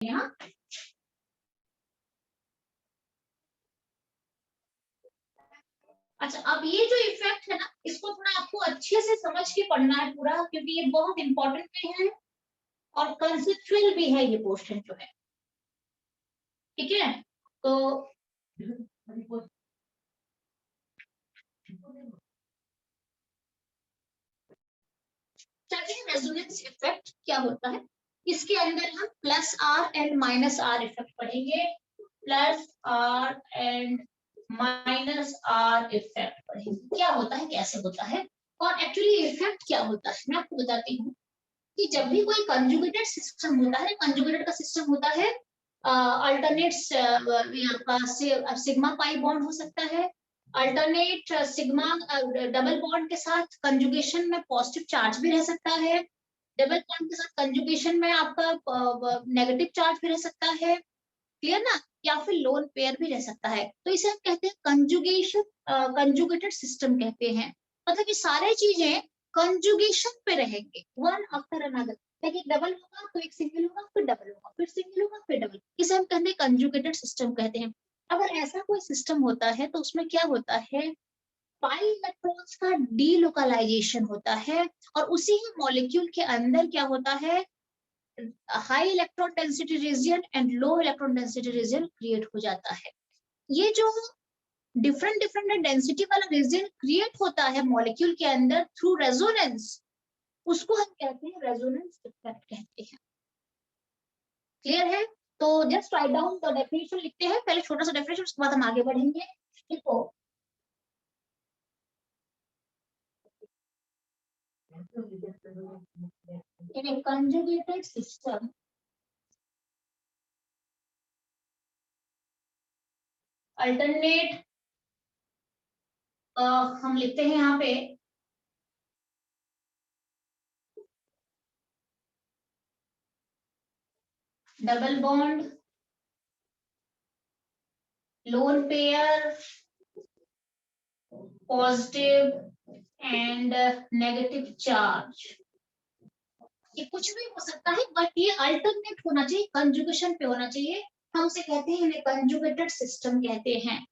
यहाँ अच्छा, अब ये जो इफेक्ट है ना, इसको थोड़ा आपको अच्छे से समझ के पढ़ना है पूरा, क्योंकि ये बहुत इंपॉर्टेंट भी है और कंसेप्चुअल भी है ये क्वेश्चन जो है। ठीक है, तो चलिए रेजोनेंस इफेक्ट क्या होता है, इसके अंदर हम plus R and minus R effect पढ़ेंगे। Plus R and minus R effect पढ़ेंगे, क्या होता है, कैसे होता है, और एक्चुअली इफेक्ट क्या होता है मैं आपको बताती हूँ कि जब भी कोई कंजुगेटेड सिस्टम होता है, कंजुगेटेड का सिस्टम होता है, अल्टरनेट सिग्मा पाई बॉन्ड हो सकता है, अल्टरनेट सिग्मा डबल बॉन्ड के साथ कंजुगेशन में पॉजिटिव चार्ज भी रह सकता है, डबल बॉन्ड के साथ कंजुगेशन में आपका नेगेटिव चार्ज भी रह सकता है, क्लियर ना, या फिर लोन पेयर भी रह सकता है। तो इसे हम कहते हैं कंजुगेशन, कंजुगेटेड सिस्टम कहते हैं। मतलब ये सारे चीजें कंजुगेशन पे रहेंगे वन आफ्टर अनदर, एक डबल होगा तो एक सिंगल होगा, फिर डबल होगा, फिर सिंगल होगा, फिर डबल, इसे हम कहते हैं कंजुगेटेड सिस्टम कहते हैं। अगर ऐसा कोई सिस्टम होता है तो उसमें क्या होता है, पाई इलेक्ट्रॉन्स का डीलोकलाइजेशन होता है, और उसी ही मॉलिक्यूल के अंदर क्या होता है, high electron density region and low electron density region create हो जाता है। ये जो डिफरेंट डिफरेंट डेंसिटी वाला रीजन क्रिएट होता है मॉलिक्यूल के अंदर थ्रू रेजोनेंस, उसको हम कहते हैं रेजोनेंस इफेक्ट कहते हैं। क्लियर है, तो just write down the definition लिखते हैं, पहले छोटा सा डेफिनेशन, उसके बाद हम आगे बढ़ेंगे। देखो in a conjugated system, alternate हम लिखते हैं यहाँ पे double bond, lone pair, positive and negative charge, ये कुछ भी हो सकता है, बट ये अल्टरनेट होना चाहिए, कंजुगेशन पे होना चाहिए। हम उसे कहते हैं, इन्हें कंजुगेटेड सिस्टम कहते हैं।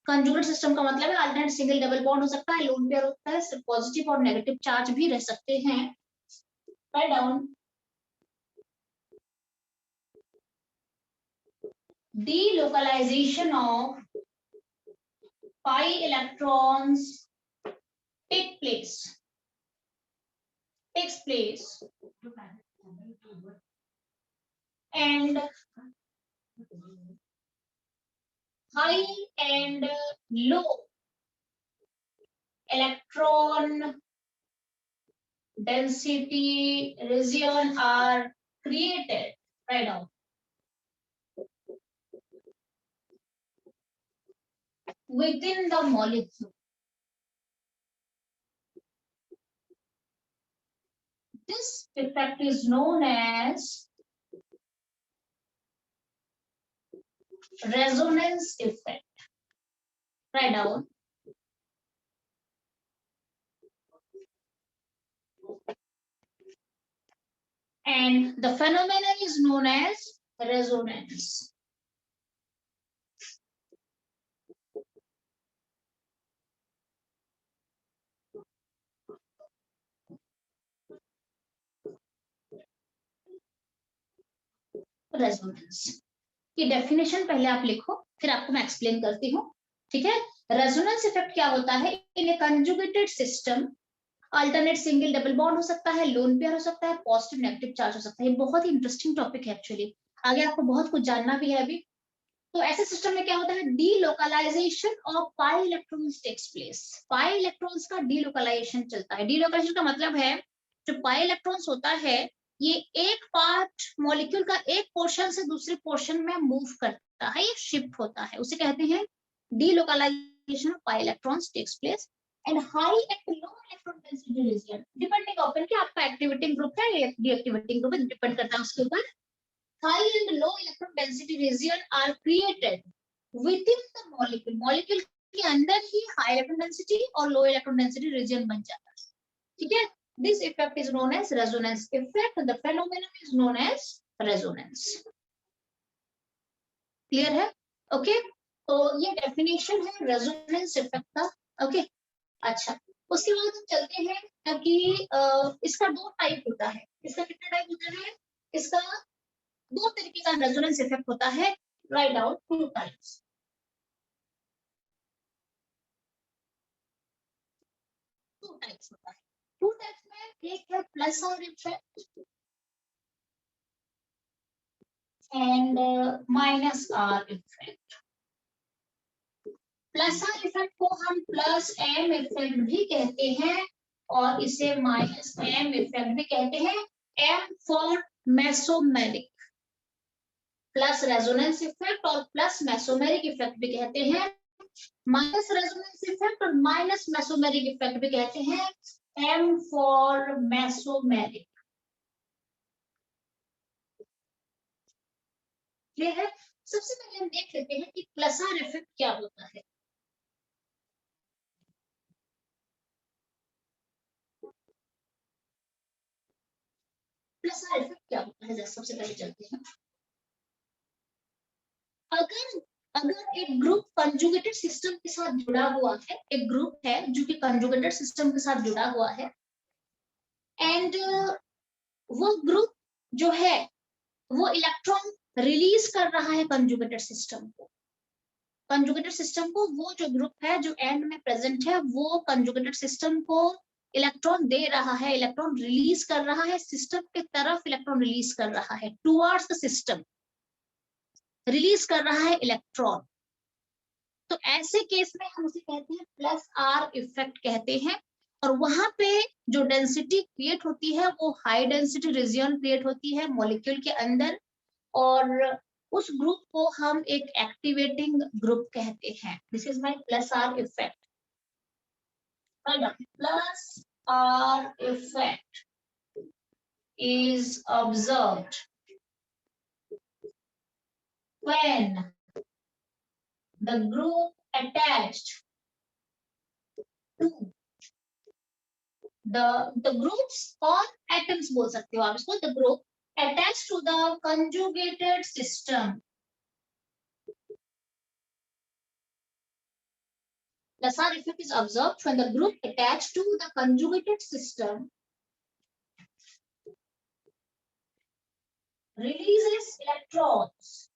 कंजुगेटेड सिस्टम का मतलब है अल्टरनेट सिंगल डबल बॉन्ड हो सकता है, लोन पेयर होता है, सिर्फ पॉजिटिव और नेगेटिव चार्ज भी रह सकते हैं। Write down, delocalization of pi electrons takes place and high and low electron density region are created. Right now, within the molecule. This effect is known as resonance effect. Write down. And the phenomenon is known as resonance. Resonance की definition पहले आप लिखो, फिर आपको मैं explain करती हूँ। ठीक है, रेजोनेंस इफेक्ट क्या होता है, in a conjugated system alternate single double bond हो सकता है, लोन पेयर हो सकता है, पॉजिटिव नेगेटिव चार्ज हो सकता है। ये बहुत ही इंटरेस्टिंग टॉपिक है एक्चुअली, आगे आपको बहुत कुछ जानना भी है अभी। तो ऐसे सिस्टम में क्या होता है, delocalization of pi electrons takes place, pi electrons का डीलोकलाइजेशन चलता है। डीलोकलाइजेशन का मतलब है जो पाई इलेक्ट्रॉन्स होता है, ये एक पार्ट मॉलिक्यूल का एक पोर्शन से दूसरे पोर्शन में मूव करता है, ये शिफ्ट होता है, उसे कहते हैं delocalization of pi electrons takes place and high and low electron density region, depending upon कि आपका एक्टिवेटिंग ग्रुप है या डीएक्टिवेटिंग ग्रुप है, डिपेंड करता है उसके ऊपर। High and low electron density region are created within the molecule. Molecule के अंदर ही high electron density और low electron density region बन जाता है। ठीक है, this effect is known as resonance effect. The phenomenon is known as resonance. Clear है? Okay, तो ये डेफिनेशन है रेजोनेंस इफेक्ट का। ओके, अच्छा, उसके बाद हम चलते हैं कि इसका दो टाइप होता है। इसका कितना टाइप होता है? इसका दो तरीके का रेजोनेंस इफेक्ट होता है। Write down two types. Two types होता है। टू टाइप्स में एक है plus R effect and minus R effect. Plus R effect को हम प्लस एम इफेक्ट भी कहते हैं और इसे माइनस एम इफेक्ट भी कहते हैं। M for mesomeric, plus resonance effect और प्लस मेसोमेरिक इफेक्ट भी कहते हैं। माइनस रेजोनेंस इफेक्ट और माइनस मेसोमेरिक इफेक्ट भी कहते हैं। M for mesomeric. ये है। सबसे पहले हम देख लेते हैं कि प्लस आर इफेक्ट क्या होता है। प्लस आर इफेक्ट क्या होता है, सबसे पहले चलते हैं। अगर अगर एक ग्रुप कंजुगेटेड सिस्टम के साथ जुड़ा हुआ है, एक ग्रुप है जो कि कंजुगेटेड सिस्टम के साथ जुड़ा हुआ है एंड वो ग्रुप जो है वो इलेक्ट्रॉन रिलीज कर रहा है कंजुगेटेड सिस्टम को। कंजुगेटेड सिस्टम को वो जो ग्रुप है जो एंड में प्रेजेंट है वो कंजुगेटेड सिस्टम को इलेक्ट्रॉन दे रहा है, इलेक्ट्रॉन रिलीज कर रहा है, सिस्टम की तरफ इलेक्ट्रॉन रिलीज कर रहा है, टुवर्ड्स द सिस्टम रिलीज कर रहा है इलेक्ट्रॉन। तो ऐसे केस में हम उसे कहते हैं प्लस आर इफेक्ट कहते हैं। और वहां पे जो डेंसिटी क्रिएट होती है वो हाई डेंसिटी रीजन क्रिएट होती है मॉलिक्यूल के अंदर, और उस ग्रुप को हम एक एक्टिवेटिंग ग्रुप कहते हैं। This is my plus R effect. Plus R effect is observed when the group attached to the groups or atoms बोल सकते हो आप इसको, the group attached to the conjugated system. The SAR effect is observed when the group attached to the conjugated system releases electrons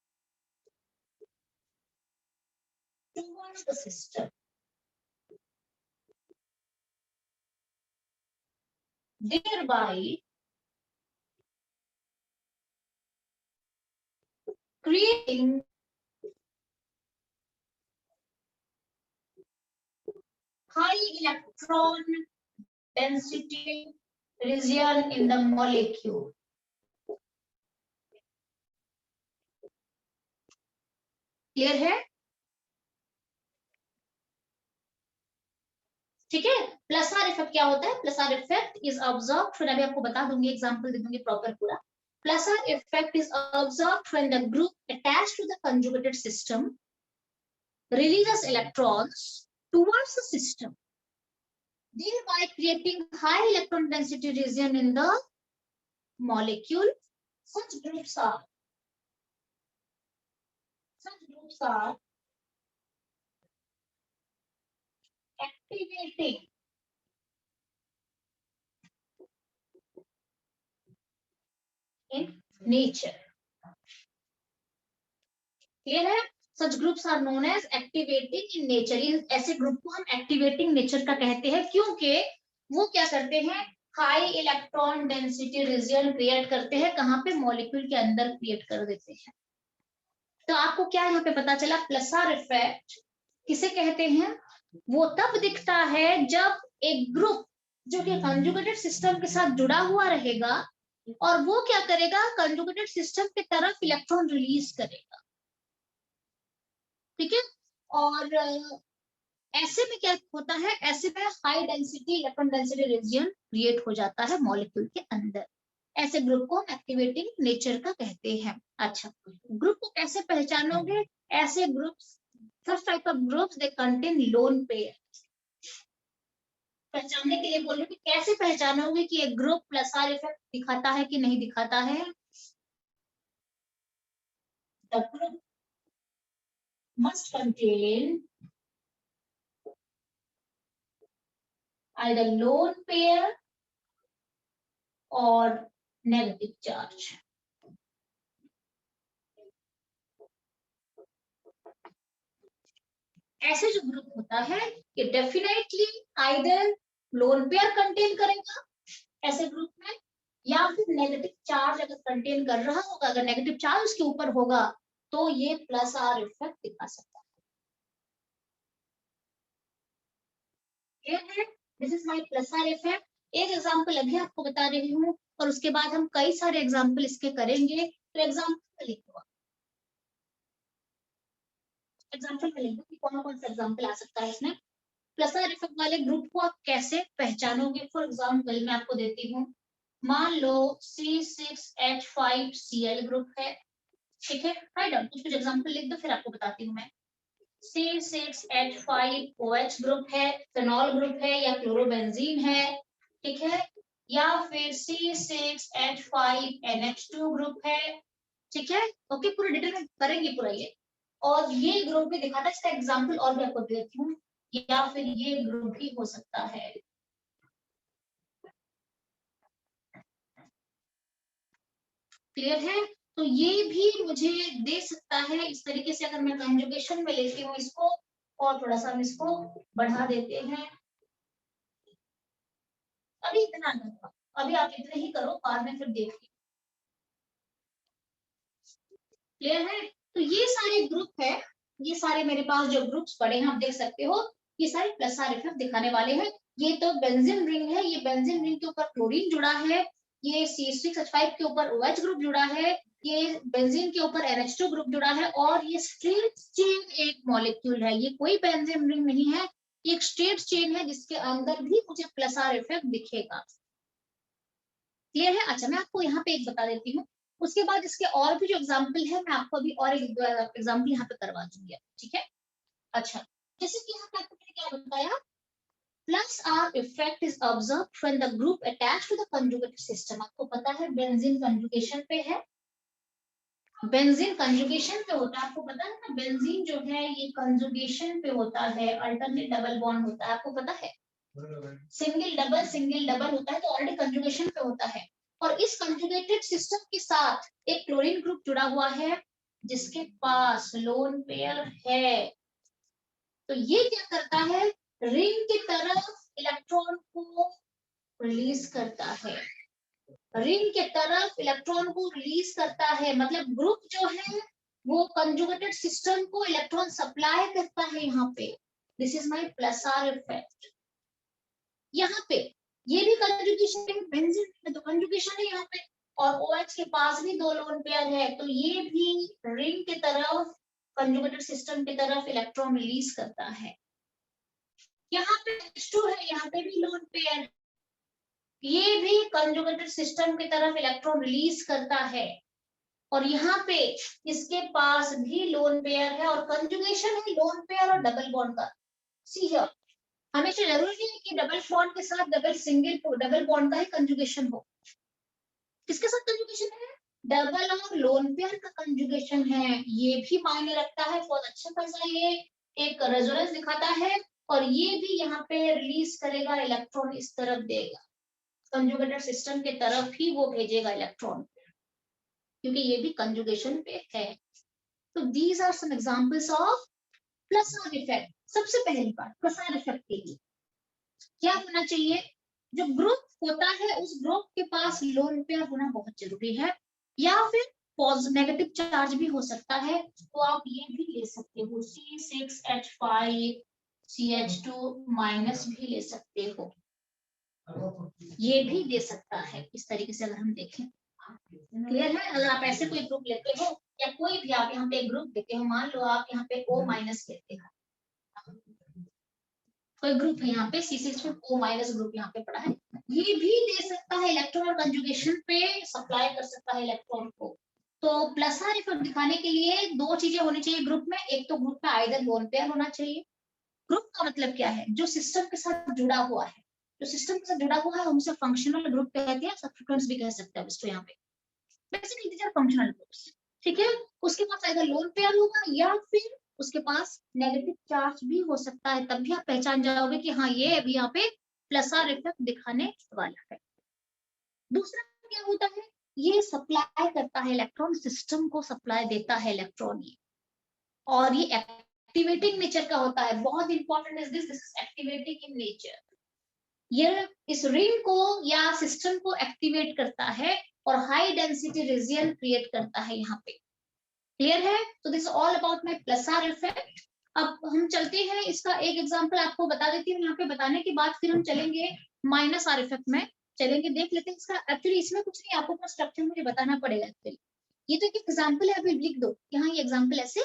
towards the system, thereby creating high electron density region in the molecule. Clear है? ठीक है। Plus R effect क्या होता है? Plus R effect is observed, फिर अभी आपको बता दूंगी, एग्जांपल दे दूंगी प्रॉपर पूरा। Plus R effect is observed when the group attached to the conjugated system releases electrons towards the system, thereby creating high electron density region in the molecule. Such groups are activating in nature. Clear है? Such groups are known as activating in nature. ऐसे group को हम activating nature का कहते हैं क्योंकि वो क्या करते हैं, high electron density region create करते हैं। कहाँ पे? मॉलिक्यूल के अंदर क्रिएट कर देते हैं। तो आपको क्या यहाँ पे पता चला? प्लस आर इफेक्ट किसे कहते हैं? वो तब दिखता है जब एक ग्रुप जो कि कंजुगेटेड सिस्टम के साथ जुड़ा हुआ रहेगा और वो क्या करेगा, कंजुगेटेड सिस्टम की तरफ इलेक्ट्रॉन रिलीज करेगा। ठीक है। और ऐसे में क्या होता है, ऐसे में high density electron density region create हो जाता है मॉलिक्यूल के अंदर। ऐसे ग्रुप को हम एक्टिवेटिंग नेचर का कहते हैं। अच्छा, ग्रुप को कैसे पहचानोगे? ऐसे groups, first type of groups they contain lone pair. पहचानने के लिए बोल रहे कि कैसे पहचानोगे कि एक ग्रुप प्लस आर इफेक्ट दिखाता है कि नहीं दिखाता है? The group must contain either lone pair or negative charge. ऐसे जो ग्रुप होता है ये definitely either lone pair contain करेगा ऐसे ग्रुप में, या फिर नेगेटिव चार्ज अगर कंटेन कर रहा होगा, अगर नेगेटिव चार्ज उसके ऊपर होगा तो ये प्लस आर इफेक्ट दिखा सकता है। This is my plus R effect. एक एग्जांपल अभी आपको बता रही हूँ और उसके बाद हम कई सारे एग्जांपल इसके करेंगे। तो एग्जांपल लिखो, एग्जांपल में लिखो कि कौन कौन सा एग्जांपल आ सकता है इसमें। प्लस आर इफेक्ट वाले ग्रुप को आप कैसे पहचानोगे? फॉर एग्जांपल मैं आपको देती हूँ, मान लो C6H5Cl ग्रुप है, ठीक है। राइट डाउन कुछ एग्जांपल लिख दो, फिर आपको बताती हूँ मैं। C6H5OH ग्रुप है, फेनॉल ग्रुप है या क्लोरोबेंजीन है, ठीक है, या फिर C6H5NH2 ग्रुप है, ठीक है। ओके, पूरा डिटेल में करेंगे पूरा ये। और ये ग्रुप भी दिखाता है, इसका एग्जांपल और भी आपको देती हूँ, या फिर ये ग्रुप भी हो सकता है। क्लियर है? तो ये भी मुझे दे सकता है इस तरीके से। अगर मैं कंजुगेशन में लेती हूँ इसको, और थोड़ा सा हम इसको बढ़ा देते हैं, अभी इतना नहीं, अभी आप इतने ही करो, बाद में फिर देखिए। क्लियर है? तो ये सारे ग्रुप है, ये सारे मेरे पास जो ग्रुप्स पड़े हैं आप देख सकते हो, ये सारे प्लस आर इफेक्ट दिखाने वाले हैं। ये तो बेंजीन रिंग है, ये बेंजीन रिंग के ऊपर क्लोरीन जुड़ा है, ये C6H5 के ऊपर OH ग्रुप जुड़ा है, ये बेंजीन के ऊपर NH2 ग्रुप जुड़ा है, और ये स्ट्रेट चेन एक मॉलिक्यूल है, ये कोई बेंजीन रिंग नहीं है, ये एक स्ट्रेट चेन है जिसके अंदर भी मुझे प्लस आर इफेक्ट दिखेगा। क्लियर है? अच्छा, मैं आपको यहाँ पे एक बता देती हूँ, उसके बाद इसके और भी जो एग्जाम्पल है मैं आपको अभी और एक एग्जाम्पल यहाँ पे करवा दूंगी, ठीक है। अच्छा, जैसे कि यहाँ पे आपको मैंने क्या बताया, plus R effect is observed when the group attached to the conjugate system. आपको पता है बेंजीन कंजुगेशन पे है, बेंजीन कंजुगेशन पे होता है, आपको पता है ना, बेंजीन जो है ये कंजुगेशन पे होता है, अल्टरनेट डबल बॉन्ड होता है, आपको पता है। सिंगल डबल होता है तो ऑलरेडी कंजुगेशन पे होता है, और इस कंजुगेटेड सिस्टम के साथ एक क्लोरीन ग्रुप जुड़ा हुआ है जिसके पास लोन पेयर है। तो ये क्या करता है, रिंग की तरफ इलेक्ट्रॉन को रिलीज करता है, रिंग के तरफ इलेक्ट्रॉन को रिलीज करता है, मतलब ग्रुप जो है वो कंजुगेटेड सिस्टम को इलेक्ट्रॉन सप्लाई करता है यहाँ पे। This is my plus R effect. यहाँ पे ये भी कंजुगेशन है, बेंजीन में तो कंजुगेशन है यहाँ पे, और OH के पास भी दो लोन पेयर है, तो ये भी रिंग की तरफ कंजुगेटेड सिस्टम की तरफ इलेक्ट्रॉन रिलीज करता है। यहाँ पे H2 है, यहाँ पे भी लोन पेयर, ये भी कंजुगेटेड सिस्टम की तरफ इलेक्ट्रॉन रिलीज करता है, और यहाँ पे इसके पास भी लोन पेयर है, और कंजुगेशन है लोन पेयर और डबल बॉन्ड का। सी हियर, हमेशा जरूरी नहीं है कि डबल बॉन्ड के साथ डबल बॉन्ड का ही कंजुगेशन हो। किसके साथ कंजुगेशन है? डबल और लोन पेयर का कंजुगेशन है, ये भी मायने रखता है बहुत अच्छा खासा, ये एक रेजोनेंस दिखाता है, और ये भी यहाँ पे रिलीज करेगा इलेक्ट्रॉन, इस तरफ देगा, कंजुगेटेड सिस्टम के तरफ ही वो भेजेगा इलेक्ट्रॉन, क्योंकि ये भी कंजुगेशन पे है। तो these are some examples of plus R effect. सबसे पहली बात, प्लस आर इफेक्ट के लिए क्या होना चाहिए, जो ग्रुप होता है उस ग्रुप के पास लोन पेयर होना बहुत जरूरी है, या फिर नेगेटिव चार्ज भी हो सकता है, तो आप ये भी ले सकते हो, C6H5CH2 माइनस भी ले सकते हो, ये भी दे सकता है इस तरीके से अगर हम देखें। क्लियर है? अगर आप ऐसे कोई ग्रुप लेते हो, या कोई भी आप यहाँ पे ग्रुप देते हो, मान लो आप यहाँ पे O माइनस लेते हो, कोई ग्रुप है यहाँ पे C6 में O माइनस ग्रुप यहाँ पे पड़ा है, ये भी दे सकता है इलेक्ट्रॉन, और कंजुगेशन पे सप्लाई कर सकता है इलेक्ट्रॉन को। तो प्लस आर इफेक्ट दिखाने के लिए दो चीजें होनी चाहिए ग्रुप में, एक तो ग्रुप में आइदर लोन पेयर होना चाहिए। ग्रुप का मतलब क्या है, जो सिस्टम के साथ जुड़ा हुआ है, जो सिस्टम के साथ जुड़ा हुआ है उनसे फंक्शनल ग्रुप कहते हैं, सब्स्टिट्यूएंट्स भी कह सकते हैं इसको यहाँ पे, basically these are functional groups, ठीक है। उसके पास आइदर लोन पेयर होगा या फिर उसके पास नेगेटिव चार्ज भी हो सकता है, तब भी आप पहचान जाओगे कि हाँ ये अभी यहाँ पे प्लस आर इफेक्ट दिखाने वाला है। दूसरा क्या होता है, ये सप्लाई करता है इलेक्ट्रॉन, सिस्टम को सप्लाई देता है इलेक्ट्रॉन ये, और ये एक्टिवेटिंग नेचर का होता है। बहुत important is this is activating in nature. ये इस रिंग को या सिस्टम को एक्टिवेट करता है और हाई डेंसिटी रीजन क्रिएट करता है यहाँ पे। क्लियर है? तो this all about my plus R effect. अब हम चलते हैं, इसका एक एग्जांपल आपको बता देती हूँ यहाँ पे बताने के बाद, फिर हम चलेंगे माइनस आर इफेक्ट में चलेंगे, देख लेते हैं इसका। एक्चुअली इसमें कुछ नहीं, आपको अपना स्ट्रक्चर मुझे बताना पड़ेगा एक्चुअली। ये तो एक एग्जाम्पल है, अभी लिख दो यहाँ ये एग्जाम्पल ऐसे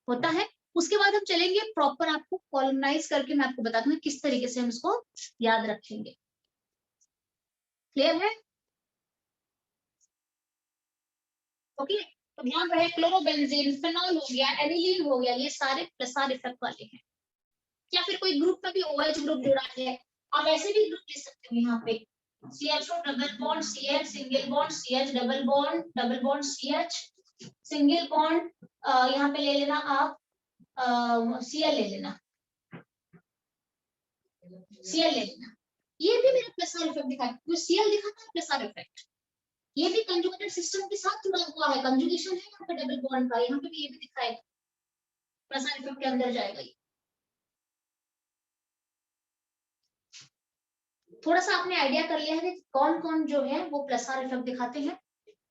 होता है। उसके बाद हम चलेंगे प्रॉपर, आपको कॉलमनाइज करके मैं आपको बता दूंगी किस तरीके से हम इसको याद रखेंगे। क्लियर है? ओके, तो ध्यान रहे, क्लोरोबेंजीन, फिनॉल हो गया, एनिलीन हो गया, ये सारे प्लस आर इफेक्ट वाले हैं। या फिर कोई ग्रुप में भी OH ग्रुप जुड़ा है, आप ऐसे भी ग्रुप ले सकते हो यहाँ पे, CHO double bond CH, single bond CH, double bond CH, single bond यहाँ पे ले लेना आप Cl ले लेना, Cl ले लेना। ये भी मेरा प्लस आर इफेक्ट दिखा है, Cl दिखाता है प्लस आर इफेक्ट। ये भी कंजुगेटेड सिस्टम के साथ जुड़ा हुआ है, कंजुगेशन है यहाँ पे डबल बॉन्ड का, यहाँ पे भी ये भी दिखाएगा, प्लस आर इफेक्ट के अंदर जाएगा ये। थोड़ा सा आपने आइडिया कर लिया है कि कौन कौन जो है वो प्लस आर इफेक्ट दिखाते हैं।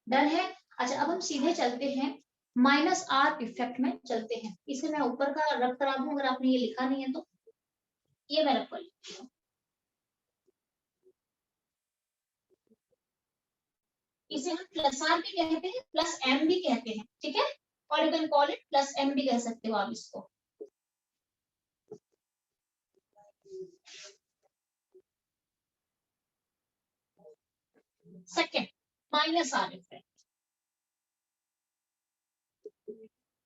डन है? अच्छा, अब हम सीधे चलते हैं माइनस आर इफेक्ट में चलते हैं। इसे मैं ऊपर का रख करा दूं, अगर आपने ये लिखा नहीं है तो ये मैं रख कर लिखती हूँ। इसे हम प्लस आर भी कहते हैं, प्लस एम भी कहते हैं, ठीक है, और you can call it plus M भी कह सकते हो आप इसको। Second, minus R effect.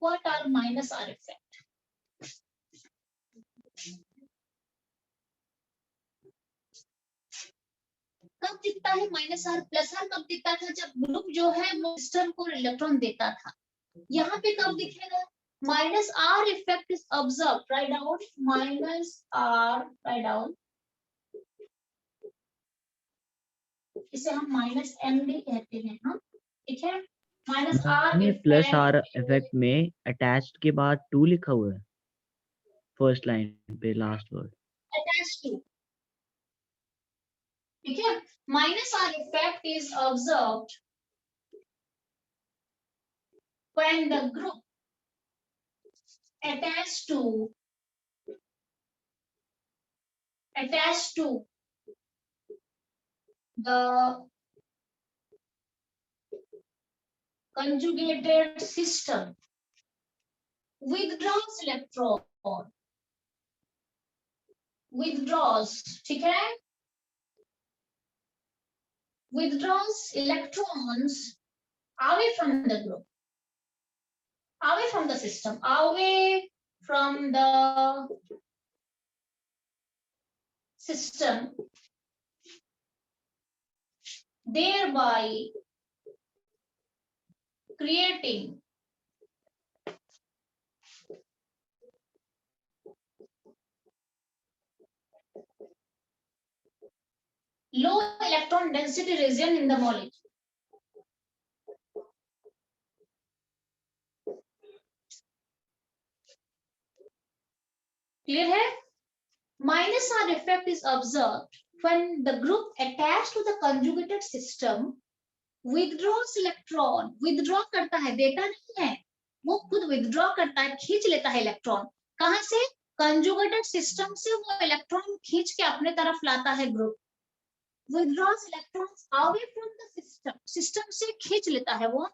What are minus R effect? कब दिखता है माइनस आर? प्लस आर कब दिखता था? जब ग्रुप जो है वो सिस्टम को इलेक्ट्रॉन देता था। यहाँ पे कब दिखेगा? Minus R effect is observe, write down, minus R, write down, इसे हम माइनस एम भी कहते हैं, हाँ ठीक है। Minus R plus R effect effect में अटैच्ड के बाद 2 लिखा हुआ है फर्स्ट लाइन पे, लास्ट वर्ड अटैच टू, ठीक है। Minus R effect is observed when the group attached to the conjugated system withdraws electron, withdraws, ठीक है, withdraws electrons away from the group, away from the system, away from the system, thereby creating low electron density region in the molecule. Clear है? Minus R effect is observed when the group attached to the conjugated system withdraws electron, withdraw करता है, देता नहीं है, वो खुद withdraw करता है, खींच लेता है इलेक्ट्रॉन। कहां से? कंजुगेटेड सिस्टम से वो इलेक्ट्रॉन खींच के अपने तरफ लाता है group. withdraws electrons away from the system, system से खींच लेता है वो,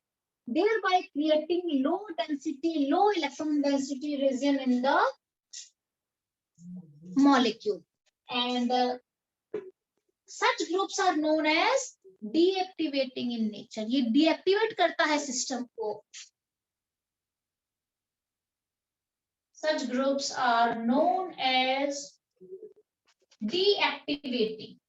thereby creating low density, low electron density region in the molecule, and such groups are known as deactivating in nature. ये deactivate करता है सिस्टम को। Such groups are known as deactivating.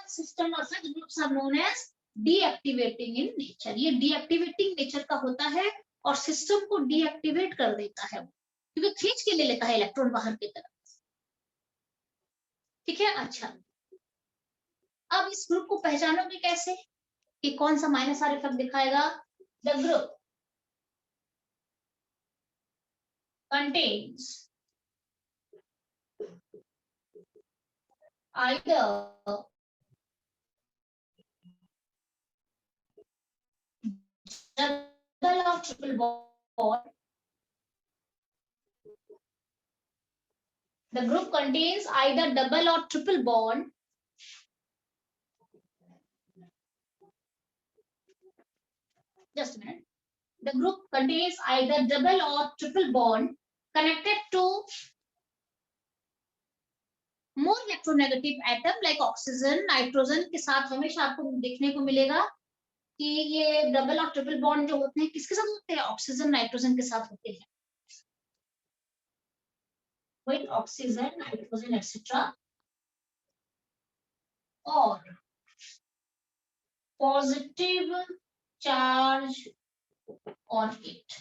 System और such groups are known as deactivating in nature. ये deactivating nature का होता है और सिस्टम को डीएक्टिवेट कर देता है क्योंकि खींच के ले लेता है इलेक्ट्रॉन बाहर की तरफ। ठीक है, अच्छा अब इस ग्रुप को पहचानोगे कैसे कि कौन सा माइनस आर इफेक्ट दिखाएगा? The group contains either double or triple bond. The group contains either double or triple bond just a minute. The group contains either double or triple bond connected to more electronegative atom like oxygen, nitrogen के साथ हमेशा आपको देखने को मिलेगा कि ये double और ट्रिपल बॉन्ड जो होते हैं किसके साथ होते हैं? ऑक्सीजन नाइट्रोजन के साथ होते हैं। with oxygen, nitrogen, etc. और पॉजिटिव चार्ज ऑन इट।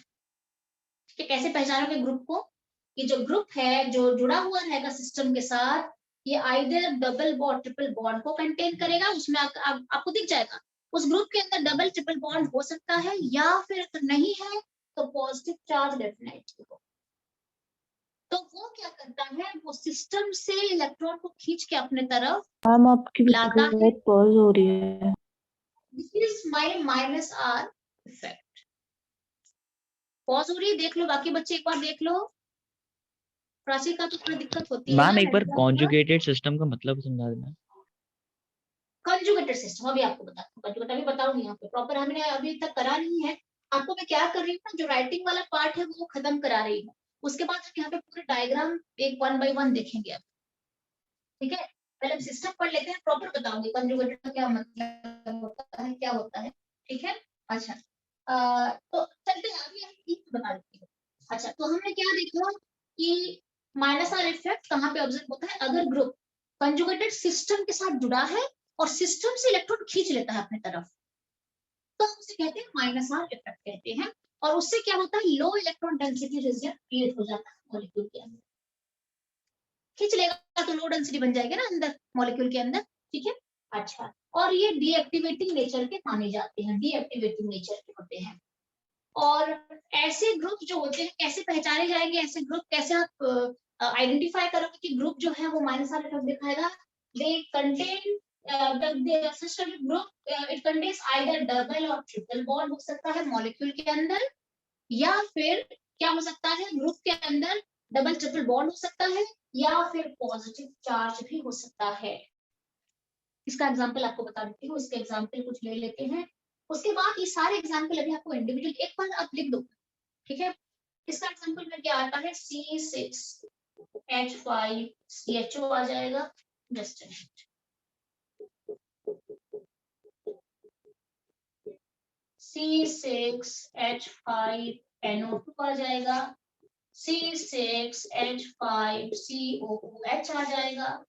कैसे पहचानोगे ग्रुप को? ये जो ग्रुप है जो जुड़ा हुआ रहेगा सिस्टम के साथ, ये either double bond triple bond को कंटेन करेगा, उसमें आपको दिख जाएगा उस ग्रुप के अंदर डबल ट्रिपल बॉन्ड हो सकता है, या फिर अगर नहीं है तो पॉजिटिव चार्ज डेफिनेटली हो। तो वो क्या करता है, वो सिस्टम से इलेक्ट्रॉन को खींच के अपने तरफ मैम आपकी लाता है। पॉज हो रही है। This is my minus R effect. Pause हो रही है, देख लो बाकी बच्चे एक बार देख लो। प्राची का तो थोड़ी दिक्कत होती है मैम एक बार कॉन्जुगेटेड सिस्टम का मतलब समझा देना। कंजुगेटेड सिस्टम अभी आपको बताती हूँ, कंजुगेट अभी बताऊंगी। यहाँ पे प्रॉपर हमने अभी तक करा नहीं है, आपको मैं क्या कर रही हूँ ना, जो राइटिंग वाला पार्ट है वो खत्म करा रही हूँ, उसके बाद यहाँ पे पूरे डायग्राम एक 1 by 1 देखेंगे आप। ठीक है, पहले सिस्टम पढ़ लेते हैं, प्रॉपर बताऊंगी कंजुगेटेड का क्या मतलब होता है, क्या होता है। ठीक है, अच्छा तो चलते हैं अभी बता देती हूँ। अच्छा तो हमने क्या देखा कि माइनस आर इफेक्ट कहाँ पे ऑब्जर्व होता है? अगर ग्रुप कंजुगेटेड सिस्टम के साथ जुड़ा है और सिस्टम से इलेक्ट्रॉन खींच लेता है अपनी तरफ, तो हम उसे कहते हैं माइनस आर इफेक्ट कहते हैं। और उससे क्या होता है, लो इलेक्ट्रॉन डेंसिटी रीजन क्रिएट हो जाता है मॉलिक्यूल के अंदर। खींच लेगा तो लो डेंसिटी बन जाएगी ना अंदर मॉलिक्यूल के अंदर। ठीक है, अच्छा और ये डीएक्टिवेटिंग नेचर के माने जाते हैं, डीएक्टिवेटिंग नेचर के होते हैं। और ऐसे ग्रुप जो होते हैं कैसे पहचाने जाएंगे? ऐसे ग्रुप कैसे आप आइडेंटिफाई करोगे कि ग्रुप जो है वो माइनस आर इफेक्ट दिखाएगा? They contain the system group it contains either double or triple bond हो सकता है मॉलिक्यूल के अंदर, या फिर क्या हो सकता है ग्रुप के अंदर डबल ट्रिपल बॉन्ड हो सकता है, या फिर पॉजिटिव चार्ज भी हो सकता है। इसका एग्जांपल आपको बता देती हूँ, इसके एग्जांपल कुछ ले लेते हैं, उसके बाद ये सारे एग्जांपल अभी आपको इंडिविजुअल एक बार आप लिख दो। ठीक है, इसका एग्जांपल में क्या आता है, C6H5CHO आ जाएगा, जस्ट C6H5NO2 आ जाएगा, C6H5COOH आ जाएगा,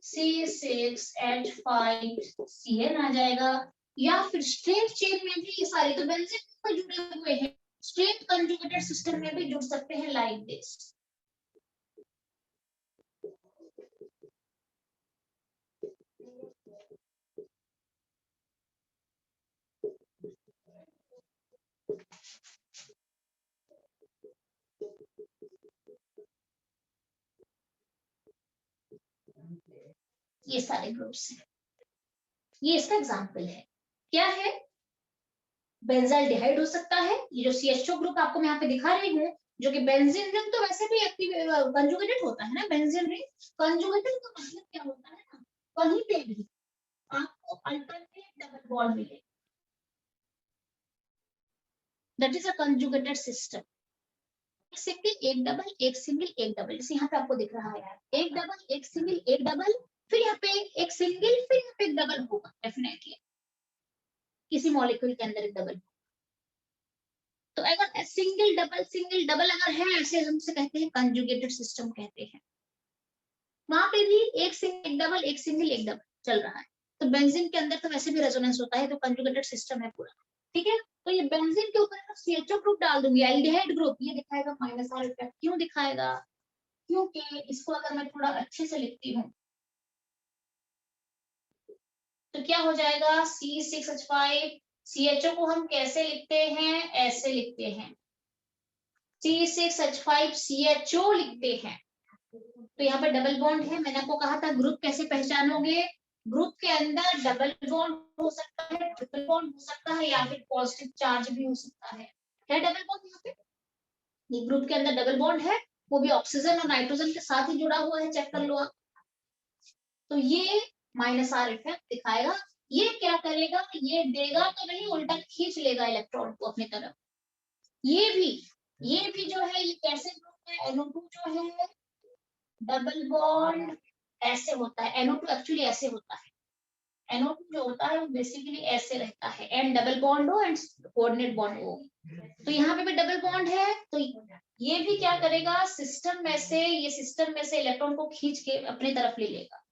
C6H5CN आ जाएगा, या फिर स्ट्रेट चेन में भी ये सारे तो बेंजीन में जुड़े हुए हैं, स्ट्रेट कंजुगेटेड सिस्टम में भी जुड़ सकते हैं लाइक दिस। ये सारे ग्रुप्स हैं, ये इसका एग्जांपल है। क्या है, बेंजाइलडिहाइड हो सकता है, ये जो CHO ग्रुप आपको मैं यहाँ पे दिखा रही हूँ, जो कि बेंजीन रिंग तो वैसे भी एक्टिव कंजुगेटेड होता है ना, बेंजीन रिंग कंजुगेटेड का मतलब क्या होता है ना, कहीं पे भी आपको अल्टरनेट डबल बॉन्ड मिले, that is a conjugated system. एक सिंगल एक डबल, एक सिंगल एक डबल, जैसे यहाँ पे आपको दिख रहा है, एक डबल एक सिंगल एक डबल, फिर यहाँ पे एक सिंगल, फिर यहाँ पे एक डबल होगा डेफिनेटली, किसी मॉलिक्यूल के अंदर एक डबल। तो अगर सिंगल डबल अगर है, ऐसे हम से कहते हैं कंजुगेटेड सिस्टम कहते हैं। वहां पे भी एक सिंगल एक डबल, एक सिंगल एक डबल चल रहा है, तो बेंजीन के अंदर तो वैसे भी रेजोनेंस होता है, तो कंजुगेटेड सिस्टम है पूरा, ठीक है। तो ये बेंजीन के ऊपर CHO ग्रुप डाल दूंगी, एल्डिहाइड ग्रुप, ये दिखाएगा -R इफेक्ट। क्यों दिखाएगा? क्योंकि इसको अगर मैं थोड़ा अच्छे से लिखती हूँ तो क्या हो जाएगा, C6H5, CHO को हम कैसे लिखते हैं, ऐसे लिखते हैं, C6H5 CHO लिखते हैं। तो यहाँ पे डबल बॉन्ड है, मैंने आपको कहा था ग्रुप कैसे पहचानोगे, ग्रुप के अंदर डबल बॉन्ड हो सकता है, ट्रिपल बॉन्ड हो सकता है, या फिर पॉजिटिव चार्ज भी हो सकता है डबल बॉन्ड यहाँ पे? ये ग्रुप के अंदर डबल बॉन्ड है, वो भी ऑक्सीजन और नाइट्रोजन के साथ ही जुड़ा हुआ है, चेक कर लो आप। तो ये -R इफेक्ट दिखाएगा। ये क्या करेगा, ये देगा तो नहीं, उल्टा खींच लेगा इलेक्ट्रॉन को अपनी तरफ। ये भी जो है, ये कैसे ग्रुप है, NO2 जो है डबल बॉन्ड ऐसे होता है, NO2 एक्चुअली ऐसे होता है, NO2 जो होता है वो बेसिकली ऐसे रहता है, एंड डबल बॉन्ड हो एंड कोऑर्डिनेट बॉन्ड हो। तो यहाँ पे भी डबल बॉन्ड है, तो ये भी क्या करेगा, सिस्टम में से, ये सिस्टम में से इलेक्ट्रॉन को खींच के अपनी तरफ ले लेगा।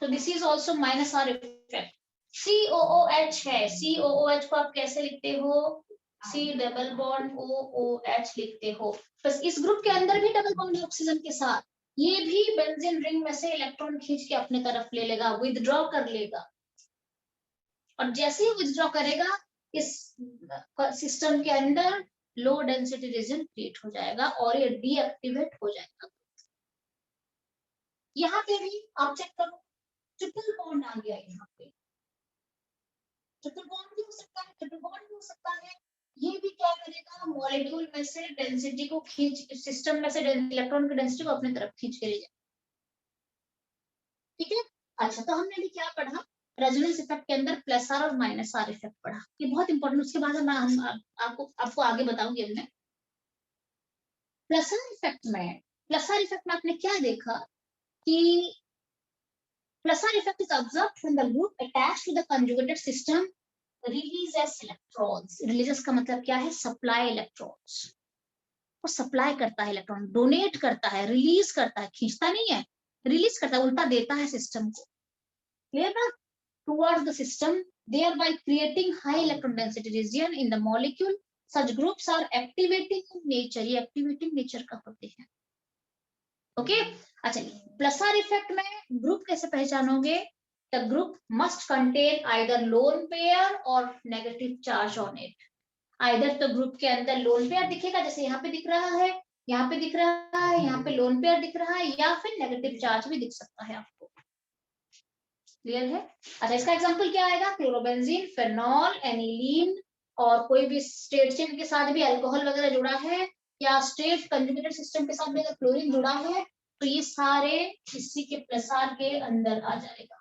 तो this is also -R effect. COOH है, COOH को आप कैसे लिखते हो, C डबल बॉन्ड OOH लिखते हो। बस इस ग्रुप के अंदर भी डबल बॉन्ड है ऑक्सीजन के साथ, ये भी बेंजीन रिंग में से इलेक्ट्रॉन खींच के अपने तरफ ले लेगा, विथड्रॉ कर लेगा। और जैसे ही विथड्रॉ करेगा, इस सिस्टम के अंदर लो डेंसिटी रीजन क्रिएट हो जाएगा और ये डीएक्टिवेट हो जाएगा। यहाँ पे भी आप चेक करो, ट्रिपल बॉन्ड आ गया यहाँ पे, ट्रिपल बॉन्ड भी हो सकता है, ट्रिपल बॉन्ड भी हो सकता है। ये भी क्या करेगा, मॉलिक्यूल में से डेंसिटी को खींच, सिस्टम में से इलेक्ट्रॉन की डेंसिटी को अपनी तरफ खींच के ले जाए, ठीक है। अच्छा, तो हमने अभी क्या पढ़ा, रेजोनेंस इफेक्ट के अंदर +R और -R इफेक्ट पढ़ा, ये बहुत इंपॉर्टेंट। उसके बाद हम आपको आगे बताऊंगी। हमने +R इफेक्ट में आपने क्या देखा कि +R effect is observed when the group attached to the conjugated system releases electrons. Releases का मतलब क्या है, सप्लाई इलेक्ट्रॉन्स। वो सप्लाई करता है इलेक्ट्रॉन, डोनेट करता है, रिलीज करता है, खींचता नहीं है, रिलीज करता है, उल्टा देता है सिस्टम को, क्लियर ना, towards the system, thereby creating high electron density region in the molecule. Such groups are activating in nature. ये activating nature का होते हैं, ओके। अच्छा, +R इफेक्ट में ग्रुप कैसे पहचानोगे, the group must contain either lone pair or negative charge on it. Either तो group के अंदर लोन पेयर दिखेगा, जैसे यहाँ पे दिख रहा है, यहाँ पे दिख रहा है, यहाँ पे लोन पेयर दिख रहा है, या फिर नेगेटिव चार्ज भी दिख सकता है आपको, क्लियर है। अच्छा, इसका एग्जांपल क्या आएगा, क्लोरोबेंजीन, फेनॉल, एनिलीन, और कोई भी स्ट्रेट चेन के साथ भी अल्कोहल वगैरह जुड़ा है, या स्ट्रेट कंजुगेटेड सिस्टम के साथ भी अगर क्लोरीन जुड़ा है, तो ये सारे इसी के +R के अंदर आ जाएगा।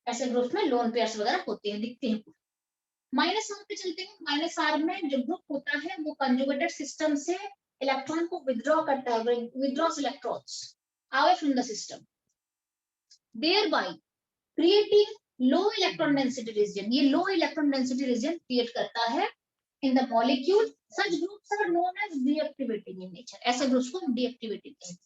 ऐसे ग्रुप में लोन पेयर्स वगैरह होते हैं, दिखते हैं। -R पे चलते हैं। -R में जो ग्रुप होता है वो कंजुगेटेड सिस्टम से इलेक्ट्रॉन को विथड्रॉ करता है, withdraws electrons away from the system, thereby creating low electron density region. ये low electron density region create करता है in the molecule. Such groups are known as deactivating in nature. ऐसे groups को deactivating कहते हैं,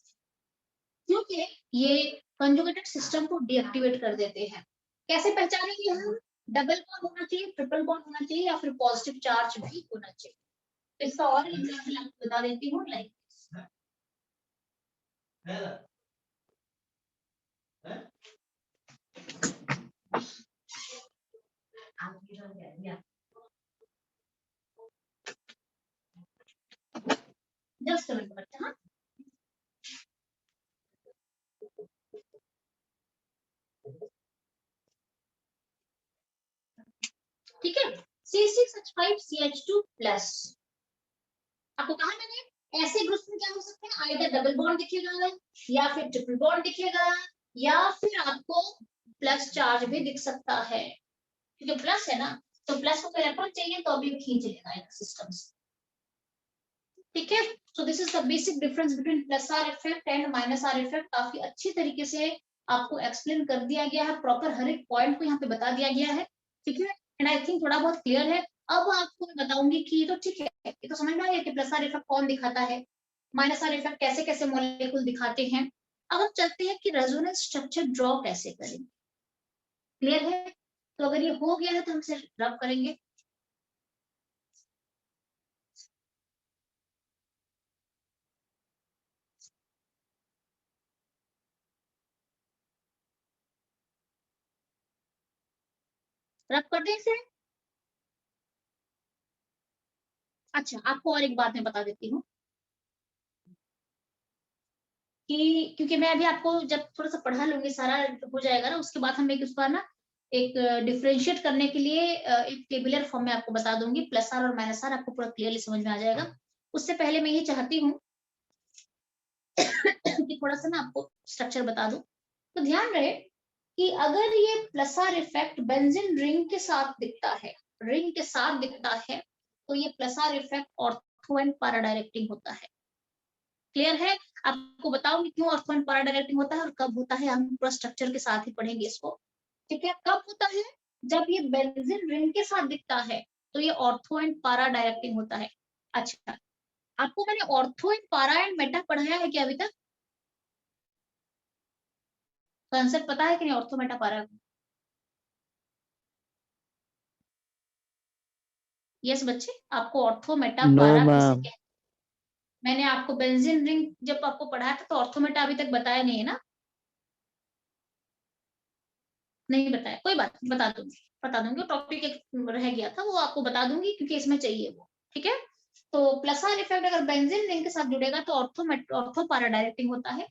क्योंकि ये कंजुगेटेड सिस्टम को डीएक्टिवेट कर देते हैं। कैसे पहचानेंगे हम, डबल बॉन्ड होना चाहिए, ट्रिपल बॉन्ड होना चाहिए, या फिर पॉजिटिव चार्ज भी होना चाहिए। तो इसका और एग्जांपल आपको बता देती हूँ, लाइक जस्ट मिनट बच्चा, हाँ ठीक है। C6H5CH2+, आपको कहा मैंने, ऐसे ग्रुप में क्या हो सकते हैं, आइदर डबल बॉन्ड दिखेगा, या फिर ट्रिपल बॉन्ड दिखेगा, या फिर आपको प्लस चार्ज भी दिख सकता है, क्योंकि प्लस है ना, तो प्लस को इलेक्ट्रॉन चाहिए तो अभी खींच लेगा सिस्टम से, ठीक है। So this is the basic difference between +R effect and -R effect. काफी अच्छी तरीके से आपको एक्सप्लेन कर दिया गया है, प्रॉपर हर एक पॉइंट को यहाँ पे बता दिया गया है, ठीक है। एंड आई थिंक थोड़ा बहुत क्लियर है। अब आपको मैं बताऊंगी कि तो ठीक है, ये तो समझ में आया कि +R इफेक्ट कौन दिखाता है, -R इफेक्ट कैसे कैसे मॉलिक्यूल दिखाते हैं। अब हम चलते हैं कि रेजोनेंस स्ट्रक्चर ड्रॉ कैसे करेंगे। क्लियर है? तो अगर ये हो गया है तो हम इसे रब करेंगे। रब कर दें इसे। अच्छा, आपको और एक बात मैं बता देती हूँ कि क्योंकि मैं अभी आपको जब थोड़ा सा पढ़ा लूंगी, सारा हो जाएगा ना, उसके बाद हम एक उसका ना एक डिफरेंशिएट करने के लिए एक टेबुलर फॉर्म में आपको बता दूंगी, प्लस आर और माइनस आर आपको पूरा क्लियरली समझ में आ जाएगा। उससे पहले मैं ये चाहती हूँ कि थोड़ा सा ना आपको स्ट्रक्चर बता दूं। तो ध्यान रहे कि अगर ये plus R effect benzene ring के साथ दिखता है, रिंग के साथ दिखता है, तो ये plus R effect ortho and para directing होता है। क्लियर है? आपको बताऊंगी क्यों ऑर्थो एंड पैरा डायरेक्टिंग होता है और कब होता है, हम पूरा स्ट्रक्चर के साथ ही पढ़ेंगे इसको। ठीक है? कब होता है? जब ये बेंजीन रिंग के साथ दिखता है तो ये ऑर्थो एंड पैरा डायरेक्टिंग होता है। अच्छा, आपको मैंने ortho and para and Meta पढ़ाया है क्या अभी तक? कंसेप्ट पता है कि नहीं ऑर्थो मेटा पैरा? यस बच्चे, आपको ऑर्थो मेटा नो पैरा किसे मैम। कहते हैं? मैंने आपको बेंजीन रिंग जब आपको पढ़ाया था तो ऑर्थो मेटा अभी तक बताया नहीं है ना? नहीं बताया, कोई बात नहीं, बता दूंगी। टॉपिक एक रह गया था वो आपको बता दूंगी क्योंकि इसमें चाहिए वो। ठीक है? तो प्लस आर इफेक्ट अगर बेंजीन रिंग के साथ जुड़ेगा तो ऑर्थो पैरा डायरेक्टिंग होता है।